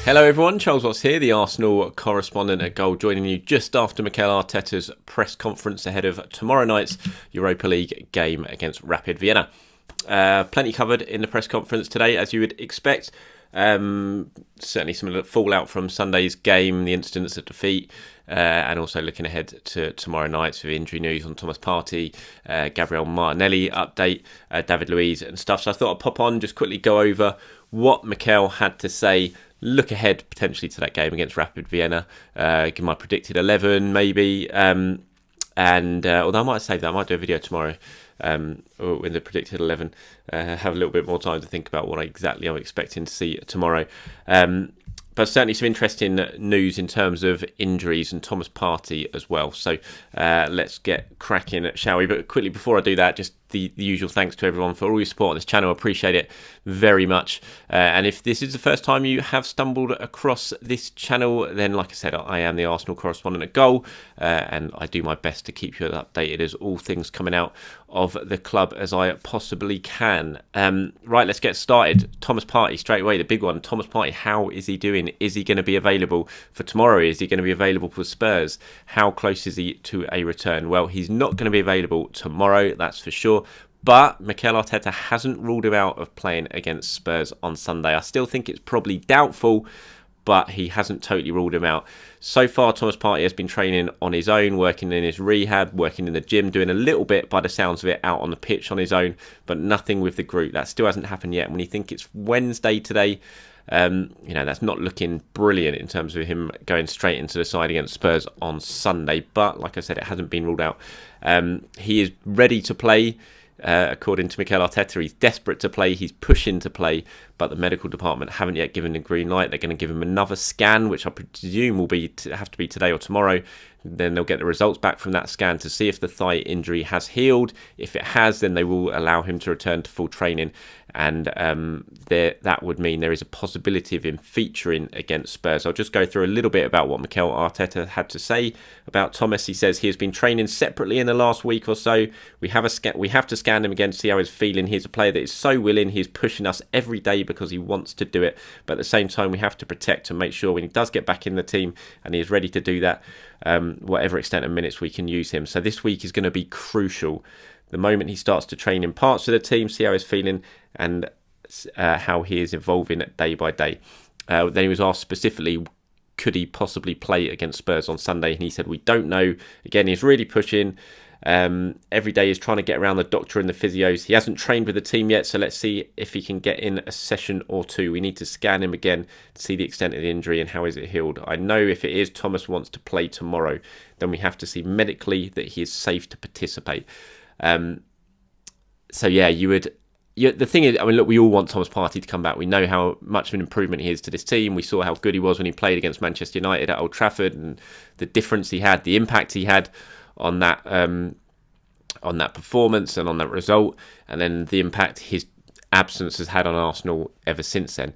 Hello everyone, Charles Watts here, the Arsenal correspondent at Goal, joining you just after Mikel Arteta's press conference ahead of tomorrow night's Europa League game against Rapid Vienna. Plenty covered in the press conference today, as you would expect. Certainly some of the fallout from Sunday's game, the incidents of defeat, and also looking ahead to tomorrow night's with injury news on Thomas Partey, Gabriel Martinelli update, David Luiz and stuff. So I thought I'd pop on, just quickly go over what Mikel had to say, look ahead potentially to that game against Rapid Vienna, give my predicted 11 maybe, and although I might save that, I might do a video tomorrow with the predicted 11, have a little bit more time to think about what exactly I'm expecting to see tomorrow. But certainly some interesting news in terms of injuries and Thomas Partey as well. So let's get cracking, shall we? But quickly, before I do that, just the usual thanks to everyone for all your support on this channel. I appreciate it very much. And if this is the first time you have stumbled across this channel, then like I said, I am the Arsenal correspondent at Goal, and I do my best to keep you updated as all things coming out of the club as I possibly can. Right, let's get started. Thomas Partey, straight away, the big one. Thomas Partey, how is he doing? Is he going to be available for tomorrow? Is he going to be available for Spurs? How close is he to a return? Well, he's not going to be available tomorrow, that's for sure. But Mikel Arteta hasn't ruled him out of playing against Spurs on Sunday. I still think it's probably doubtful, but he hasn't totally ruled him out. So far, Thomas Partey has been training on his own, working in his rehab, working in the gym, doing a little bit, by the sounds of it, out on the pitch on his own, but nothing with the group. That still hasn't happened yet. And when you think it's Wednesday today, that's not looking brilliant in terms of him going straight into the side against Spurs on Sunday. But like I said, it hasn't been ruled out. He is ready to play. According to Mikel Arteta, he's desperate to play, he's pushing to play, but the medical department haven't yet given the green light. They're going to give him another scan, which I presume will have to be today or tomorrow. Then they'll get the results back from that scan to see if the thigh injury has healed. If it has, then they will allow him to return to full training, and that would mean there is a possibility of him featuring against Spurs. I'll just go through a little bit about what Mikel Arteta had to say about Thomas. He says he has been training separately in the last week or so. We have to scan him again to see how he's feeling. He's a player that is so willing. He's pushing us every day because he wants to do it. But at the same time, we have to protect and make sure when he does get back in the team and he is ready to do that, whatever extent of minutes we can use him. So this week is going to be crucial. The moment he starts to train in parts of the team, see how he's feeling and how he is evolving day by day. Then he was asked specifically, could he possibly play against Spurs on Sunday? And he said, we don't know. Again, he's really pushing. Every day he's trying to get around the doctor and the physios. He hasn't trained with the team yet, so let's see if he can get in a session or two. We need to scan him again to see the extent of the injury and how is it healed. I know if it is Thomas wants to play tomorrow, then we have to see medically that he is safe to participate. So yeah, the thing is, I mean, look, we all want Thomas Partey to come back. We know how much of an improvement he is to this team. We saw how good he was when he played against Manchester United at Old Trafford, and the difference he had, the impact he had on that performance and on that result, and then the impact his absence has had on Arsenal ever since then.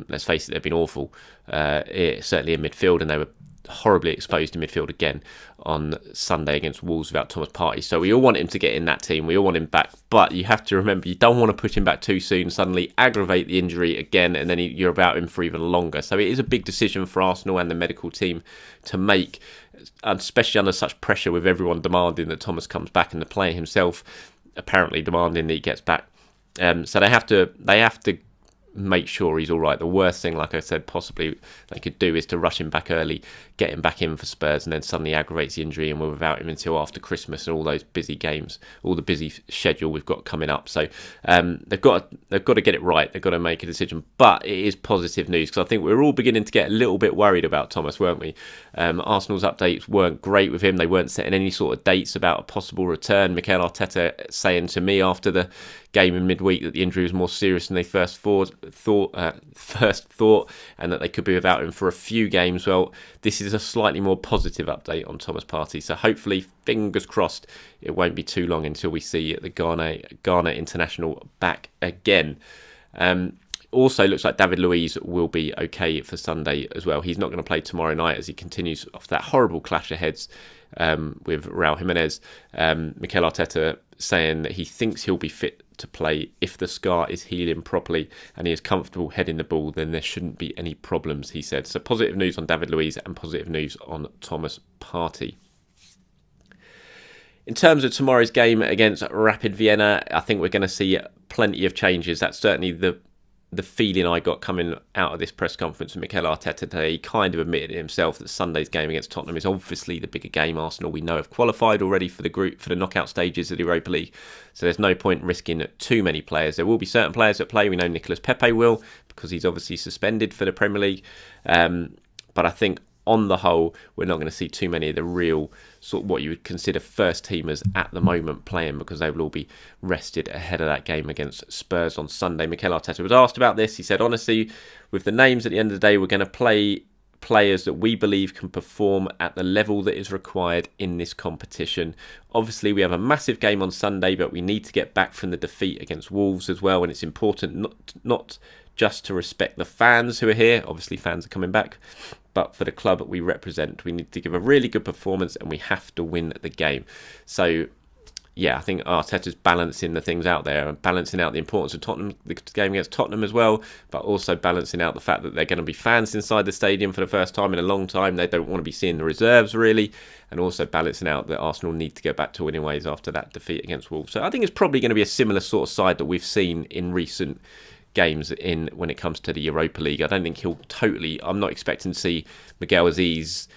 Let's face it, they've been awful, certainly in midfield, and they were horribly exposed in midfield again on Sunday against Wolves without Thomas Partey. So we all want him to get in that team. We all want him back. But you have to remember, you don't want to push him back too soon, suddenly aggravate the injury again, and then you're about him for even longer. So it is a big decision for Arsenal and the medical team to make, especially under such pressure with everyone demanding that Thomas comes back and the player himself apparently demanding that he gets back. So they have to make sure he's all right. The worst thing, like I said, possibly they could do is to rush him back early, get him back in for Spurs, and then suddenly aggravates the injury, and we're without him until after Christmas and all those busy games, all the busy schedule we've got coming up. So they've got to get it right. They've got to make a decision. But it is positive news, because I think we're all beginning to get a little bit worried about Thomas, weren't we? Arsenal's updates weren't great with him. They weren't setting any sort of dates about a possible return. Mikel Arteta saying to me after the game in midweek that the injury was more serious than they first thought, and that they could be without him for a few games. Well, this is a slightly more positive update on Thomas Partey, so hopefully, fingers crossed, it won't be too long until we see the Ghana international back again. Also, looks like David Luiz will be okay for Sunday as well. He's not going to play tomorrow night as he continues off that horrible clash of heads with Raul Jimenez. Mikel Arteta saying that he thinks he'll be fit to play if the scar is healing properly and he is comfortable heading the ball, then there shouldn't be any problems, he said. So positive news on David Luiz and positive news on Thomas Partey. In terms of tomorrow's game against Rapid Vienna, I think we're going to see plenty of changes. That's certainly the feeling I got coming out of this press conference with Mikel Arteta today. He kind of admitted himself that Sunday's game against Tottenham is obviously the bigger game. Arsenal, we know, have qualified already for the knockout stages of the Europa League, so there's no point risking too many players. There will be certain players that play. We know Nicolas Pepe will, because he's obviously suspended for the Premier League. But I think on the whole, we're not going to see too many of the real sort of what you would consider first teamers at the moment playing, because they will all be rested ahead of that game against Spurs on Sunday. Mikel Arteta was asked about this. He said, honestly, with the names at the end of the day, we're going to play players that we believe can perform at the level that is required in this competition. Obviously, we have a massive game on Sunday, but we need to get back from the defeat against Wolves as well, and it's important not just to respect the fans who are here. Obviously, fans are coming back, but for the club that we represent, we need to give a really good performance and we have to win the game. So, yeah, I think Arteta's balancing the things out there and balancing out the importance of Tottenham, the game against Tottenham as well, but also balancing out the fact that they're going to be fans inside the stadium for the first time in a long time. They don't want to be seeing the reserves, really, and also balancing out that Arsenal need to get back to winning ways after that defeat against Wolves. So I think it's probably going to be a similar sort of side that we've seen in recent games when it comes to the Europa League. I don't think I'm not expecting to see Miguel Aziz,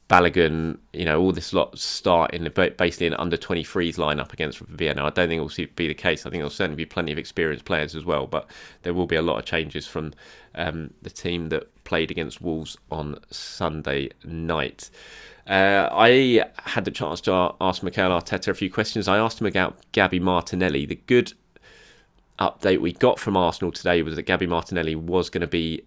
Balogun, all this lot start in basically an under-23s lineup against Vienna. I don't think it will be the case. I think there'll certainly be plenty of experienced players as well, but there will be a lot of changes from the team that played against Wolves on Sunday night. I had the chance to ask Mikel Arteta a few questions. I asked him about Gabriel Martinelli. The good update we got from Arsenal today was that Gabriel Martinelli was going to be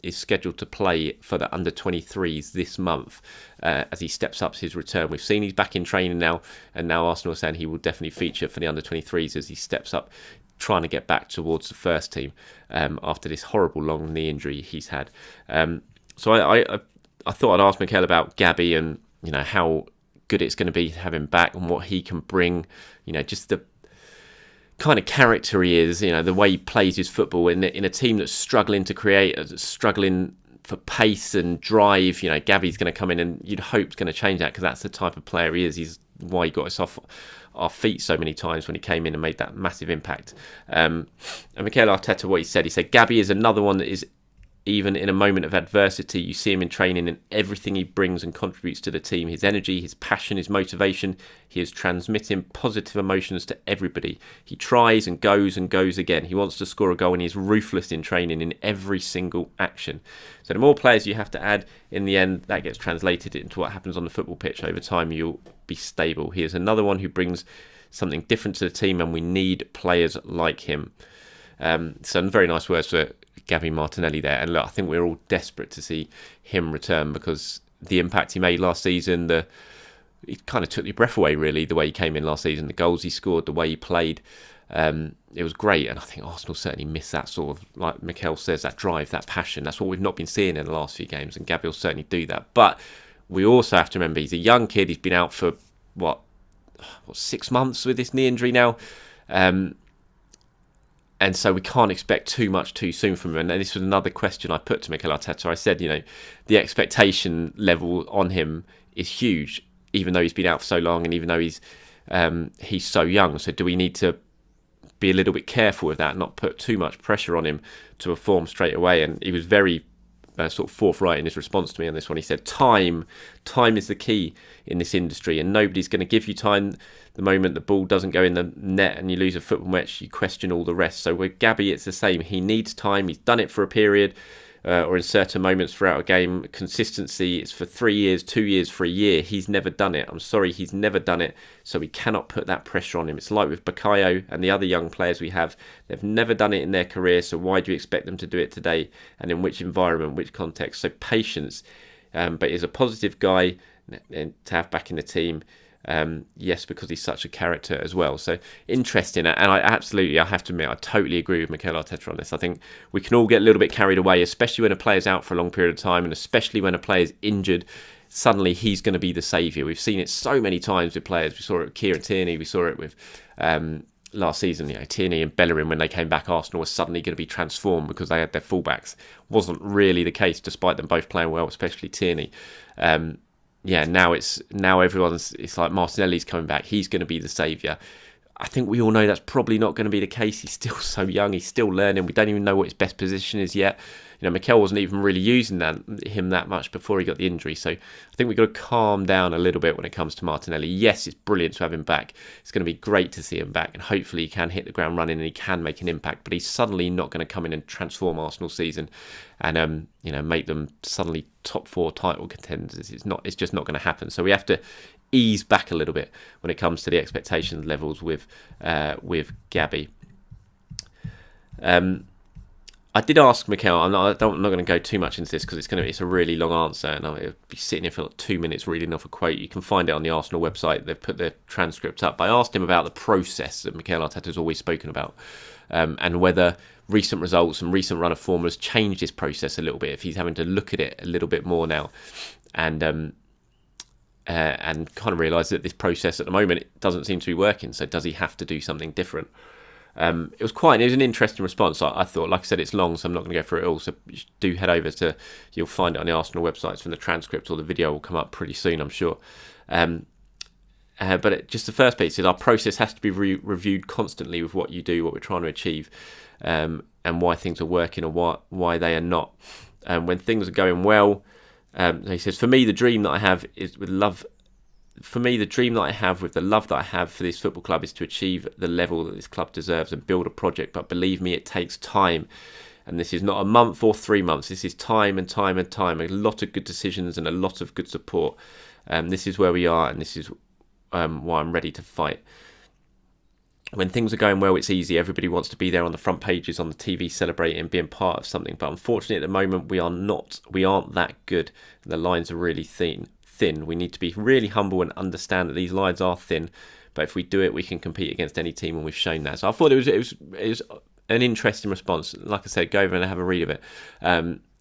is scheduled to play for the under-23s this month as he steps up his return. We've seen he's back in training now, and now Arsenal are saying he will definitely feature for the under-23s as he steps up, trying to get back towards the first team after this horrible long knee injury he's had. So I thought I'd ask Mikel about Gabby and how good it's going to be to have him back and what he can bring. Just the kind of character he is, the way he plays his football in a team that's struggling to create, struggling for pace and drive. Gabby's going to come in and you'd hope is going to change that, because that's the type of player he is. He's why he got us off our feet so many times when he came in and made that massive impact. And Mikel Arteta, what he said, Gabby is another one that is, even in a moment of adversity, you see him in training and everything he brings and contributes to the team, his energy, his passion, his motivation, he is transmitting positive emotions to everybody. He tries and goes again. He wants to score a goal and he's ruthless in training in every single action. So the more players you have to add, in the end, that gets translated into what happens on the football pitch. Over time, you'll be stable. He is another one who brings something different to the team, and we need players like him. Some very nice words for Gabriel Martinelli there, and look, I think we're all desperate to see him return, because the impact he made last season, it kind of took your breath away, really, the way he came in last season, the goals he scored, the way he played, it was great. And I think Arsenal certainly miss that sort of, like Mikel says, that drive, that passion. That's what we've not been seeing in the last few games, and Gabriel certainly do that. But we also have to remember he's a young kid. He's been out for 6 months with this knee injury now. And so we can't expect too much too soon from him. And this was another question I put to Mikel Arteta. I said, the expectation level on him is huge, even though he's been out for so long and even though he's so young. So do we need to be a little bit careful with that, not put too much pressure on him to perform straight away? And he was very sort of forthright in his response to me on this one. He said, time is the key in this industry, and nobody's going to give you time. The moment the ball doesn't go in the net and you lose a football match, you question all the rest. So with Gabby, it's the same. He needs time. He's done it for a period or in certain moments throughout a game. Consistency is for 3 years, 2 years, for a year. He's never done it. I'm sorry, he's never done it. So we cannot put that pressure on him. It's like with Bukayo and the other young players we have. They've never done it in their career, so why do you expect them to do it today? And in which environment, which context? So patience. But he's a positive guy to have back in the team. Yes, because he's such a character as well. So interesting, and I have to admit, I totally agree with Mikel Arteta on this. I think we can all get a little bit carried away, especially when a player's out for a long period of time, and especially when a player's injured. Suddenly he's going to be the saviour. We've seen it so many times with players. We saw it with Kieran Tierney, we saw it with last season, Tierney and Bellerin, when they came back, Arsenal was suddenly going to be transformed because they had their fullbacks. Wasn't really the case, despite them both playing well, especially Tierney. Now it's like Martinelli's coming back. He's going to be the saviour. I think we all know that's probably not going to be the case. He's still so young. He's still learning. We don't even know what his best position is yet. Mikel wasn't even really using him that much before he got the injury. So I think we've got to calm down a little bit when it comes to Martinelli. Yes, it's brilliant to have him back. It's going to be great to see him back, and hopefully he can hit the ground running and he can make an impact. But he's suddenly not going to come in and transform Arsenal's season and make them suddenly top 4 title contenders. It's just not going to happen. So we have to ease back a little bit when it comes to the expectation levels with Gabby. I did ask Mikel. I'm not going to go too much into this because it's a really long answer, and I'll be sitting here for like 2 minutes reading off a quote. You can find it on the Arsenal website. They've put their transcript up. I asked him about the process that Mikel Arteta has always spoken about, and whether recent results and recent run of form has changed his process a little bit. If he's having to look at it a little bit more now, and kind of realise that this process at the moment it doesn't seem to be working. So does he have to do something different? It was an interesting response. I thought, like I said, it's long, so I'm not going to go through it all. So do head over you'll find it on the Arsenal websites from the transcript, or the video will come up pretty soon, I'm sure. But just the first piece is our process has to be reviewed constantly with what you do, what we're trying to achieve, and why things are working or why they are not. When things are going well, he says, for me, the dream that I have is with love. For me, the dream that I have with the love that I have for this football club is to achieve the level that this club deserves and build a project. But believe me, it takes time. And this is not a month or 3 months. This is time and time and time. A lot of good decisions and a lot of good support. This is where we are, and this is why I'm ready to fight. When things are going well, it's easy. Everybody wants to be there on the front pages, on the TV, celebrating, being part of something. But unfortunately, at the moment, we aren't that good. The lines are really thin. We need to be really humble and understand that these lines are thin. But if we do it, we can compete against any team, and we've shown that. So I thought it was an interesting response. Like I said, go over and have a read of it.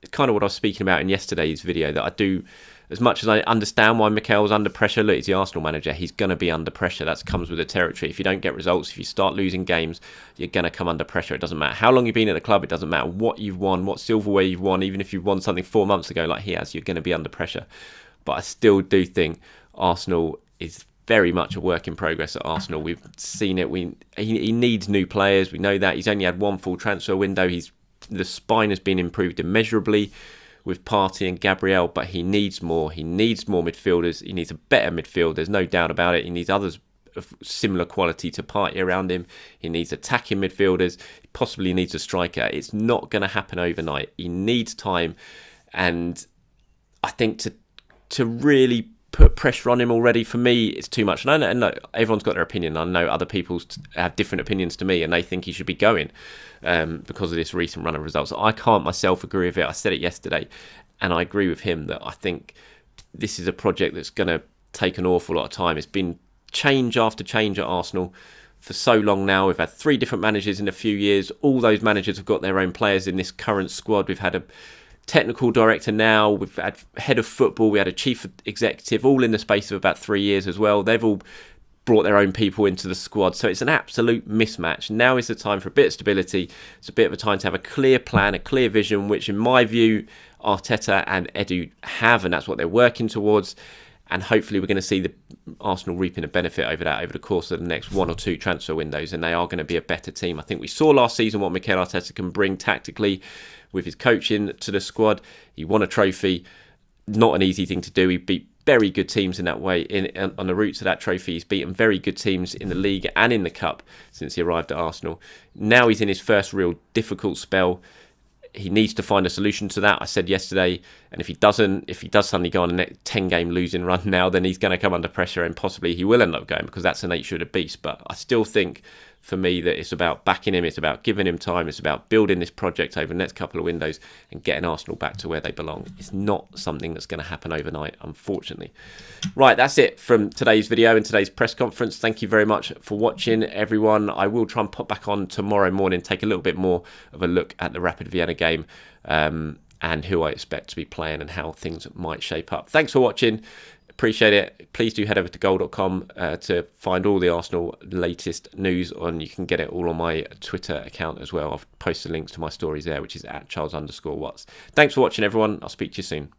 It's kind of what I was speaking about in yesterday's video, that I do, as much as I understand why Mikel's under pressure. Look, he's the Arsenal manager. He's going to be under pressure. That comes with the territory. If you don't get results, if you start losing games, you're going to come under pressure. It doesn't matter how long you've been at the club. It doesn't matter what you've won, what silverware you've won. Even if you've won something 4 months ago like he has, you're going to be under pressure. But I still do think Arsenal is very much a work in progress at Arsenal. We've seen it. He needs new players. We know that. He's only had one full transfer window. The spine has been improved immeasurably with Partey and Gabriel, but he needs more. He needs more midfielders. He needs a better midfield. There's no doubt about it. He needs others of similar quality to Partey around him. He needs attacking midfielders. He possibly needs a striker. It's not going to happen overnight. He needs time, and I think to really put pressure on him already, for me, it's too much. And I know everyone's got their opinion. I know other people have different opinions to me, and they think he should be going because of this recent run of results. I can't myself agree with it. I said it yesterday, and I agree with him that I think this is a project that's going to take an awful lot of time. It's been change after change at Arsenal for so long now. We've had 3 different managers in a few years. All those managers have got their own players in this current squad. We've had a technical director now, we've had head of football, we had a chief executive, all in the space of about 3 years as well. They've all brought their own people into the squad, so it's an absolute mismatch. Now is the time for a bit of stability. It's a bit of a time to have a clear plan, a clear vision, which in my view Arteta and Edu have, and that's what they're working towards. And hopefully we're going to see the Arsenal reaping a benefit over that over the course of the next 1 or 2 transfer windows, and they are going to be a better team. I think we saw last season what Mikel Arteta can bring tactically with his coaching to the squad. He won a trophy. Not an easy thing to do. He beat very good teams in that way. On the route to that trophy, he's beaten very good teams in the league and in the cup since he arrived at Arsenal. Now he's in his first real difficult spell. He needs to find a solution to that. I said yesterday, And if he does suddenly go on a 10-game losing run now, then he's going to come under pressure and possibly he will end up going, because that's the nature of the beast. But I still think, for me, that it's about backing him, it's about giving him time, it's about building this project over the next couple of windows and getting Arsenal back to where they belong. It's not something that's going to happen overnight, unfortunately. Right, that's it from today's video and today's press conference. Thank you very much for watching, everyone. I will try and pop back on tomorrow morning, take a little bit more of a look at the Rapid Vienna game, and who I expect to be playing and how things might shape up. Thanks for watching. Appreciate it. Please do head over to goal.com to find all the Arsenal latest news on. You can get it all on my Twitter account as well. I've posted links to my stories there, which is @Charles_Watts. Thanks for watching, everyone. I'll speak to you soon.